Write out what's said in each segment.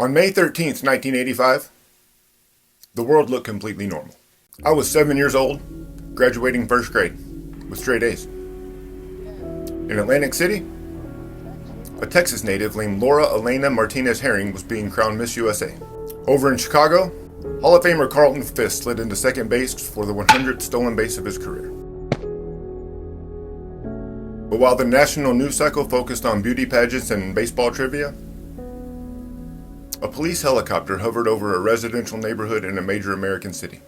On May 13th, 1985, the world looked completely normal. I was 7 years old, graduating first grade, with straight A's. In Atlantic City, a Texas native named Laura Elena Martinez Herring was being crowned Miss USA. Over in Chicago, Hall of Famer Carlton Fisk slid into second base for the 100th stolen base of his career. But while the national news cycle focused on beauty pageants and baseball trivia, a police helicopter hovered over a residential neighborhood in a major American city.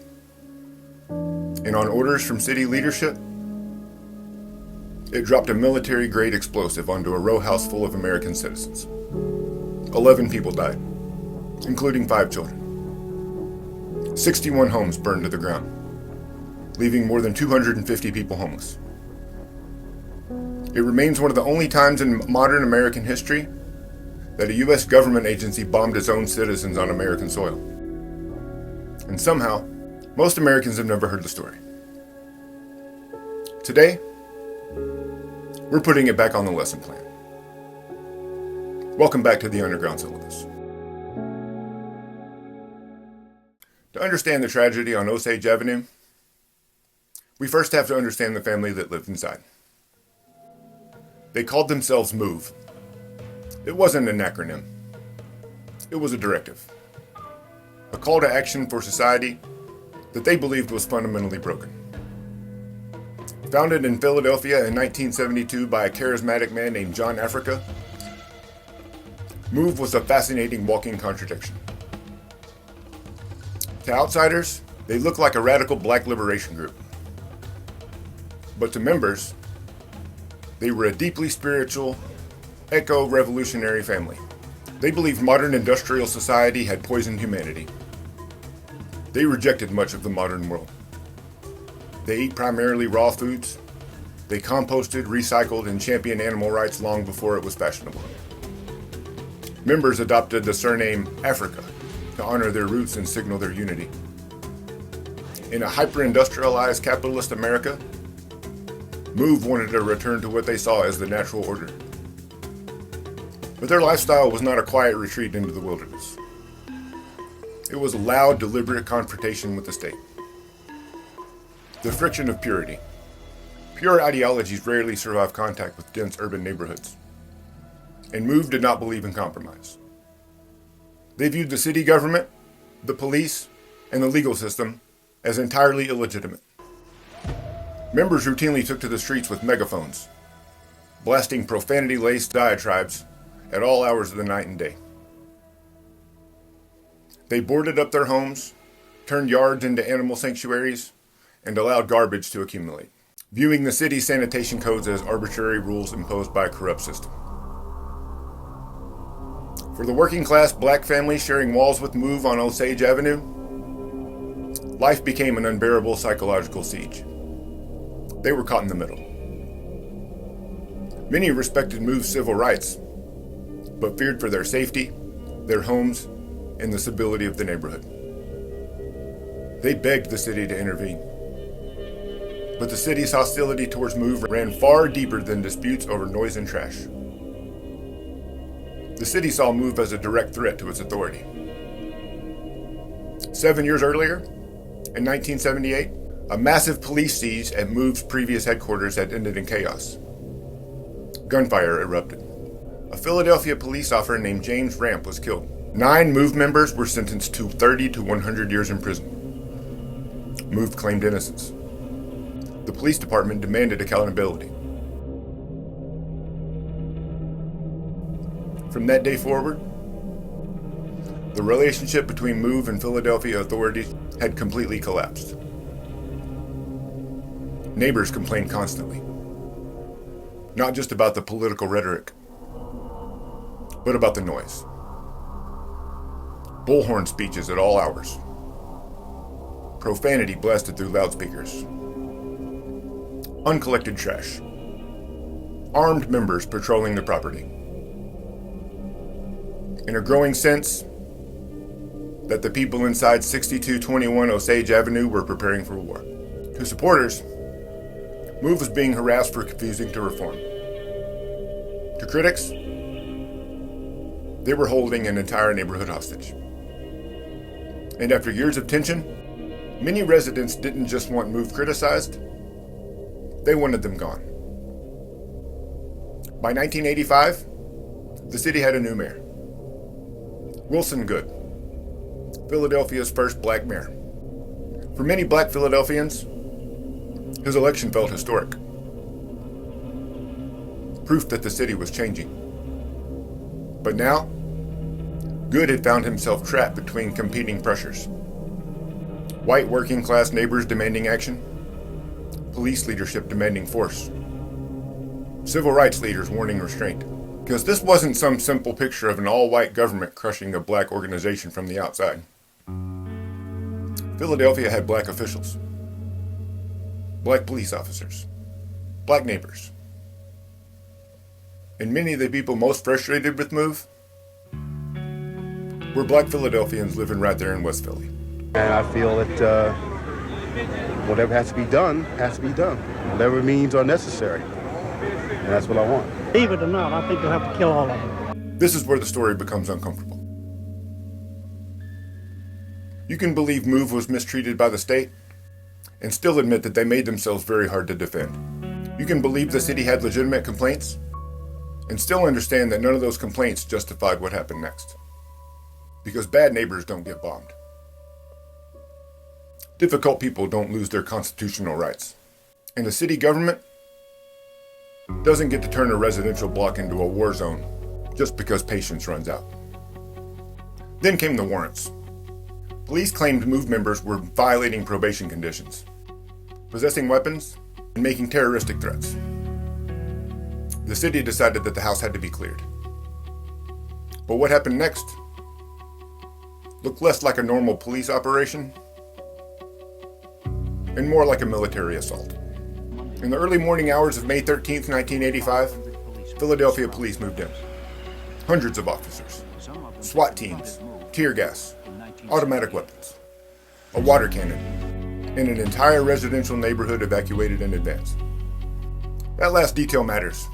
And on orders from city leadership, it dropped a military-grade explosive onto a row house full of American citizens. 11 people died, including 5 children. 61 homes burned to the ground, leaving more than 250 people homeless. It remains one of the only times in modern American history that a U.S. government agency bombed its own citizens on American soil. And somehow, most Americans have never heard the story. Today, we're putting it back on the lesson plan. Welcome back to the Underground Syllabus. To understand the tragedy on Osage Avenue, we first have to understand the family that lived inside. They called themselves MOVE. It wasn't an acronym. It was a directive. A call to action for society that they believed was fundamentally broken. Founded in Philadelphia in 1972 by a charismatic man named John Africa, MOVE was a fascinating walking contradiction. To outsiders, they looked like a radical black liberation group. But to members, they were a deeply spiritual, eco-revolutionary family. They believed modern industrial society had poisoned humanity. They rejected much of the modern world. They ate primarily raw foods. They composted, recycled, and championed animal rights long before it was fashionable. Members adopted the surname Africa to honor their roots and signal their unity. In a hyper-industrialized capitalist America, MOVE wanted to return to what they saw as the natural order. But their lifestyle was not a quiet retreat into the wilderness. It was a loud, deliberate confrontation with the state. The friction of purity. Pure ideologies rarely survive contact with dense urban neighborhoods. And MOVE did not believe in compromise. They viewed the city government, the police, and the legal system as entirely illegitimate. Members routinely took to the streets with megaphones, blasting profanity-laced diatribes at all hours of the night and day. They boarded up their homes, turned yards into animal sanctuaries, and allowed garbage to accumulate, viewing the city's sanitation codes as arbitrary rules imposed by a corrupt system. For the working-class black family sharing walls with MOVE on Osage Avenue, life became an unbearable psychological siege. They were caught in the middle. Many respected MOVE's civil rights, but feared for their safety, their homes, and the stability of the neighborhood. They begged the city to intervene. But the city's hostility towards MOVE ran far deeper than disputes over noise and trash. The city saw MOVE as a direct threat to its authority. 7 years earlier, in 1978, a massive police siege at MOVE's previous headquarters had ended in chaos. Gunfire erupted. A Philadelphia police officer named James Ramp was killed. 9 MOVE members were sentenced to 30 to 100 years in prison. MOVE claimed innocence. The police department demanded accountability. From that day forward, the relationship between MOVE and Philadelphia authorities had completely collapsed. Neighbors complained constantly, not just about the political rhetoric, but about the noise. Bullhorn speeches at all hours. Profanity blasted through loudspeakers. Uncollected trash. Armed members patrolling the property. And a growing sense that the people inside 6221 Osage Avenue were preparing for war. To supporters, MOVE was being harassed for refusing to reform. To critics, They were holding an entire neighborhood hostage. And after years of tension, many residents didn't just want Move criticized, they wanted them gone. By 1985, the city had a new mayor, Wilson Goode, Philadelphia's first black mayor. For many black Philadelphians, his election felt historic. Proof that the city was changing. But now, Goode had found himself trapped between competing pressures. White working class neighbors demanding action, police leadership demanding force, civil rights leaders warning restraint. Because this wasn't some simple picture of an all-white government crushing a black organization from the outside. Philadelphia had black officials, black police officers, black neighbors. And many of the people most frustrated with Move were black Philadelphians living right there in West Philly. And I feel that whatever has to be done, has to be done. Whatever means are necessary. And that's what I want. Believe it or not, I think they'll have to kill all of them. This is where the story becomes uncomfortable. You can believe Move was mistreated by the state and still admit that they made themselves very hard to defend. You can believe the city had legitimate complaints and still understand that none of those complaints justified what happened next. Because bad neighbors don't get bombed. Difficult people don't lose their constitutional rights. And the city government doesn't get to turn a residential block into a war zone just because patience runs out. Then came the warrants. Police claimed Move members were violating probation conditions, possessing weapons, and making terroristic threats. The city decided that the house had to be cleared. But what happened next looked less like a normal police operation and more like a military assault. In the early morning hours of May 13th, 1985, Philadelphia police moved in. Hundreds of officers, SWAT teams, tear gas, automatic weapons, a water cannon, and an entire residential neighborhood evacuated in advance. That last detail matters,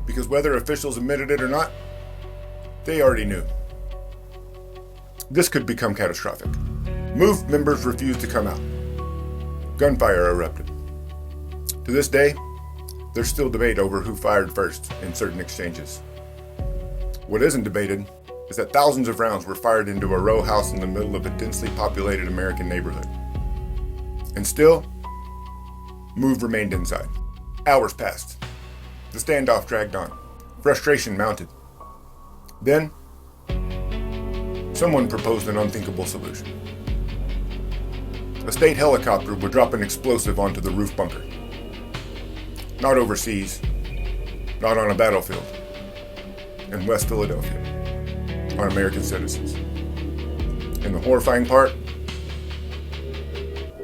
because whether officials admitted it or not, they already knew. This could become catastrophic. Move members refused to come out. Gunfire erupted. To this day, there's still debate over who fired first in certain exchanges. What isn't debated is that thousands of rounds were fired into a row house in the middle of a densely populated American neighborhood. And still, Move remained inside. Hours passed. The standoff dragged on. Frustration mounted. Then, someone proposed an unthinkable solution. A state helicopter would drop an explosive onto the roof bunker. Not overseas, not on a battlefield, in West Philadelphia, on American citizens. And the horrifying part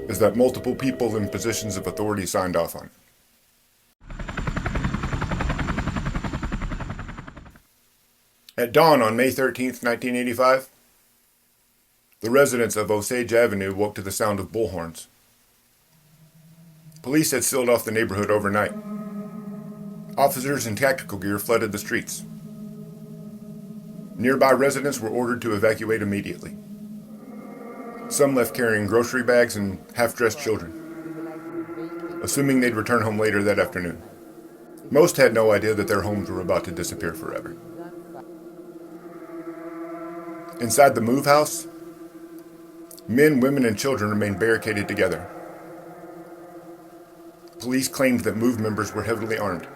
is that multiple people in positions of authority signed off on it. At dawn on May 13th, 1985, the residents of Osage Avenue woke to the sound of bullhorns. Police had sealed off the neighborhood overnight. Officers in tactical gear flooded the streets. Nearby residents were ordered to evacuate immediately. Some left carrying grocery bags and half-dressed children, assuming they'd return home later that afternoon. Most had no idea that their homes were about to disappear forever. Inside the Move house, men, women, and children remained barricaded together. Police claimed that Move members were heavily armed.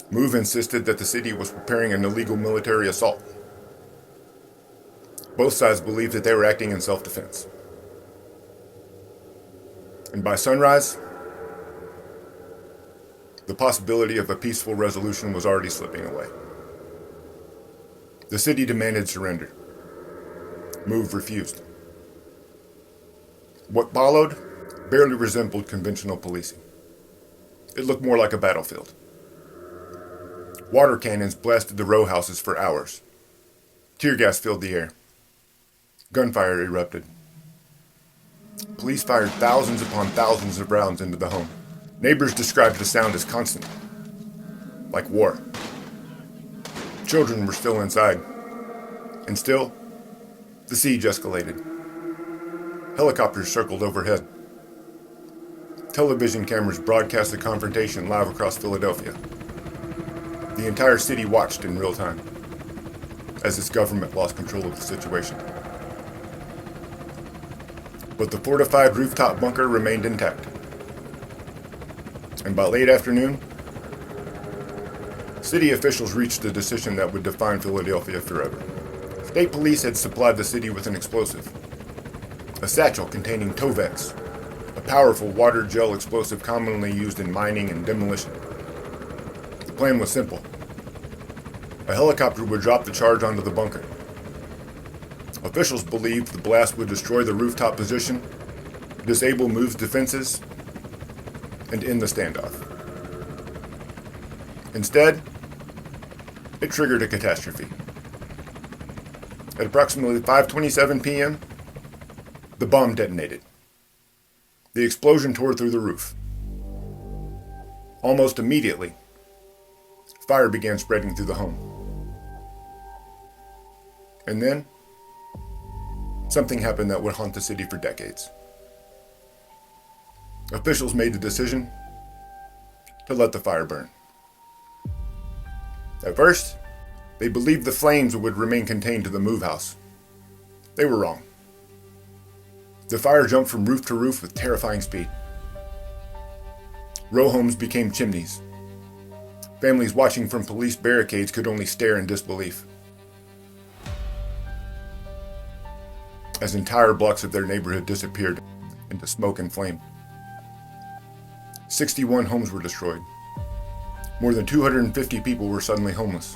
Move insisted that the city was preparing an illegal military assault. Both sides believed that they were acting in self-defense. And by sunrise, the possibility of a peaceful resolution was already slipping away. The city demanded surrender. Move refused. What followed barely resembled conventional policing. It looked more like a battlefield. Water cannons blasted the row houses for hours. Tear gas filled the air. Gunfire erupted. Police fired thousands upon thousands of rounds into the home. Neighbors described the sound as constant, like war. Children were still inside. And still, the siege escalated. Helicopters circled overhead. Television cameras broadcast the confrontation live across Philadelphia. The entire city watched in real time as its government lost control of the situation. But the fortified rooftop bunker remained intact. And by late afternoon, city officials reached a decision that would define Philadelphia forever. State police had supplied the city with an explosive, a satchel containing Tovex, a powerful water gel explosive commonly used in mining and demolition. The plan was simple. A helicopter would drop the charge onto the bunker. Officials believed the blast would destroy the rooftop position, disable MOVE's defenses, and end the standoff. Instead, it triggered a catastrophe. At approximately 5:27 p.m., the bomb detonated. The explosion tore through the roof. Almost immediately, fire began spreading through the home. And then, something happened that would haunt the city for decades. Officials made the decision to let the fire burn. At first, they believed the flames would remain contained to the MOVE house. They were wrong. The fire jumped from roof to roof with terrifying speed. Row homes became chimneys. Families watching from police barricades could only stare in disbelief, as entire blocks of their neighborhood disappeared into smoke and flame. 61 homes were destroyed. More than 250 people were suddenly homeless.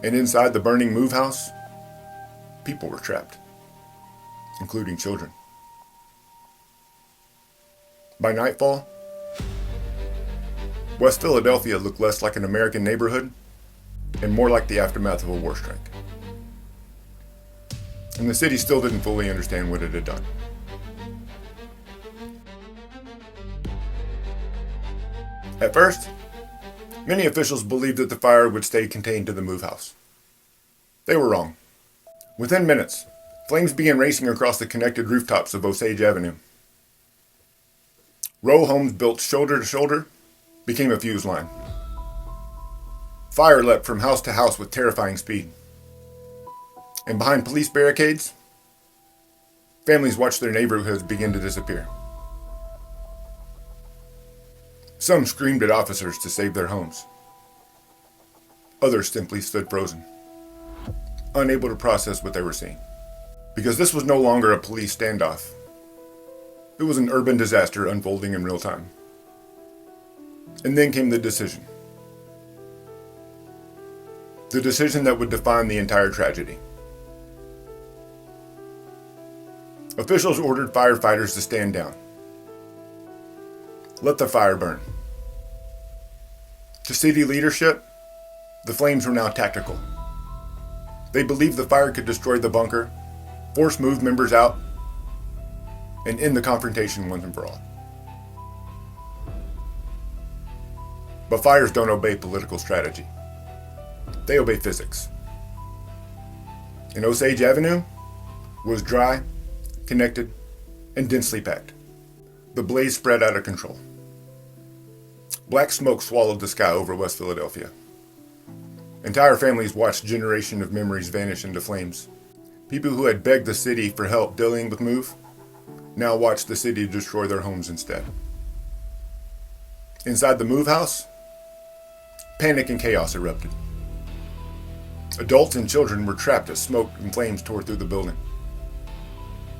And inside the burning MOVE house, people were trapped, including children. By nightfall, West Philadelphia looked less like an American neighborhood and more like the aftermath of a war strike. And the city still didn't fully understand what it had done. At first, many officials believed that the fire would stay contained to the MOVE house. They were wrong. Within minutes, flames began racing across the connected rooftops of Osage Avenue. Row homes built shoulder to shoulder became a fuse line. Fire leapt from house to house with terrifying speed. And behind police barricades, families watched their neighborhoods begin to disappear. Some screamed at officers to save their homes. Others simply stood frozen, unable to process what they were seeing. Because this was no longer a police standoff. It was an urban disaster unfolding in real time. And then came the decision. The decision that would define the entire tragedy. Officials ordered firefighters to stand down. Let the fire burn. To city leadership, the flames were now tactical. They believed the fire could destroy the bunker, force MOVE members out, and end the confrontation once and for all. But fires don't obey political strategy. They obey physics. And Osage Avenue was dry, connected, and densely packed. The blaze spread out of control. Black smoke swallowed the sky over West Philadelphia. Entire families watched generations of memories vanish into flames. People who had begged the city for help dealing with MOVE now watched the city destroy their homes instead. Inside the MOVE house, panic and chaos erupted. Adults and children were trapped as smoke and flames tore through the building.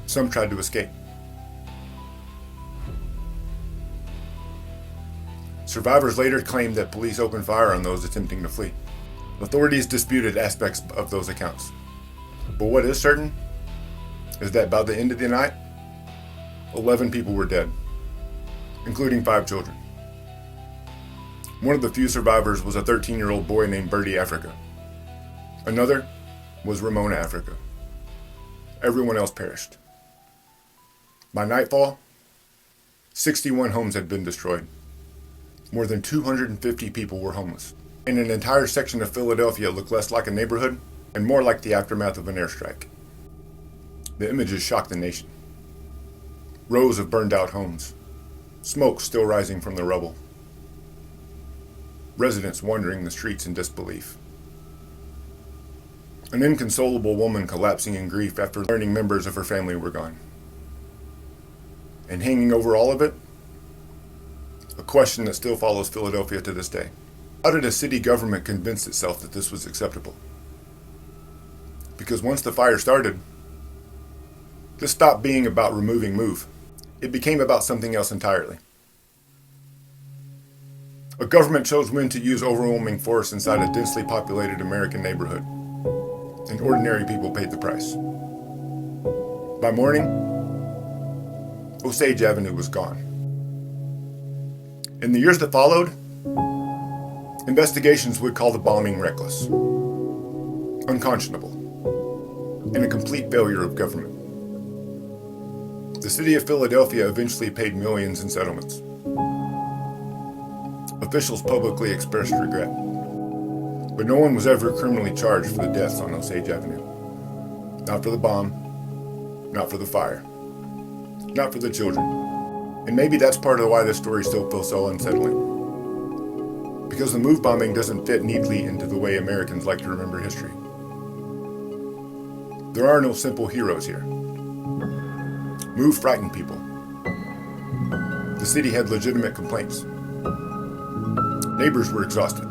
Some tried to escape. Survivors later claimed that police opened fire on those attempting to flee. Authorities disputed aspects of those accounts. But what is certain is that by the end of the night, 11 people were dead, including 5 children. One of the few survivors was a 13-year-old boy named Birdie Africa. Another was Ramona Africa. Everyone else perished. By nightfall, 61 homes had been destroyed. More than 250 people were homeless. and an entire section of Philadelphia looked less like a neighborhood and more like the aftermath of an airstrike. The images shocked the nation. Rows of burned out homes, smoke still rising from the rubble. Residents wandering the streets in disbelief. An inconsolable woman collapsing in grief after learning members of her family were gone. And hanging over all of it, a question that still follows Philadelphia to this day. How did a city government convince itself that this was acceptable? Because once the fire started, this stopped being about removing move. It became about something else entirely. A government chose when to use overwhelming force inside a densely populated American neighborhood, and ordinary people paid the price. By morning, Osage Avenue was gone. In the years that followed, investigations would call the bombing reckless, unconscionable, and a complete failure of government. The city of Philadelphia eventually paid millions in settlements. Officials publicly expressed regret, but no one was ever criminally charged for the deaths on Osage Avenue. Not for the bomb, not for the fire, not for the children. And maybe that's part of why this story still feels so unsettling. Because the move bombing doesn't fit neatly into the way Americans like to remember history. There are no simple heroes here. Move frightened people. The city had legitimate complaints. Neighbors were exhausted.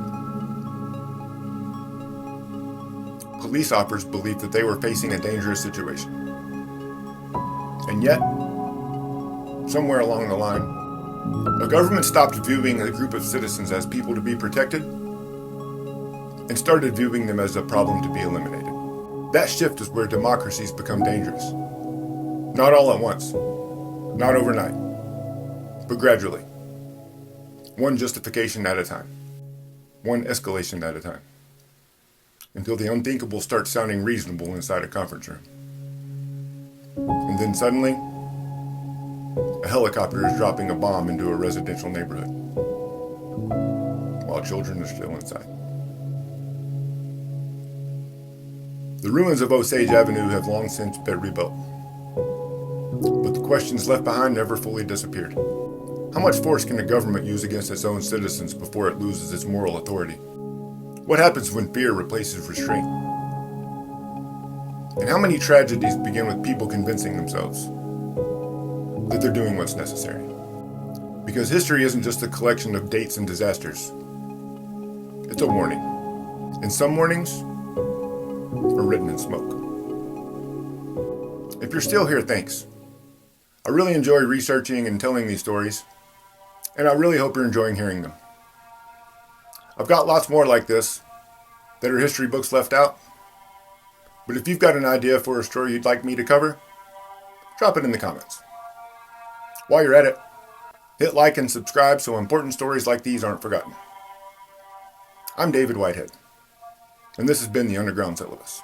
Police officers believed that they were facing a dangerous situation. And yet, somewhere along the line, the government stopped viewing a group of citizens as people to be protected and started viewing them as a problem to be eliminated. That shift is where democracies become dangerous. Not all at once, not overnight, but gradually. One justification at a time, one escalation at a time, until the unthinkable starts sounding reasonable inside a conference room. And then suddenly, a helicopter is dropping a bomb into a residential neighborhood, while children are still inside. The ruins of Osage Avenue have long since been rebuilt, but the questions left behind never fully disappeared. How much force can a government use against its own citizens before it loses its moral authority? What happens when fear replaces restraint? And how many tragedies begin with people convincing themselves that they're doing what's necessary? Because history isn't just a collection of dates and disasters. It's a warning. And some warnings are written in smoke. If you're still here, thanks. I really enjoy researching and telling these stories, and I really hope you're enjoying hearing them. I've got lots more like this that are history books left out, but if you've got an idea for a story you'd like me to cover, drop it in the comments. While you're at it, hit like and subscribe so important stories like these aren't forgotten. I'm David Whitehead, and this has been the Underground Syllabus.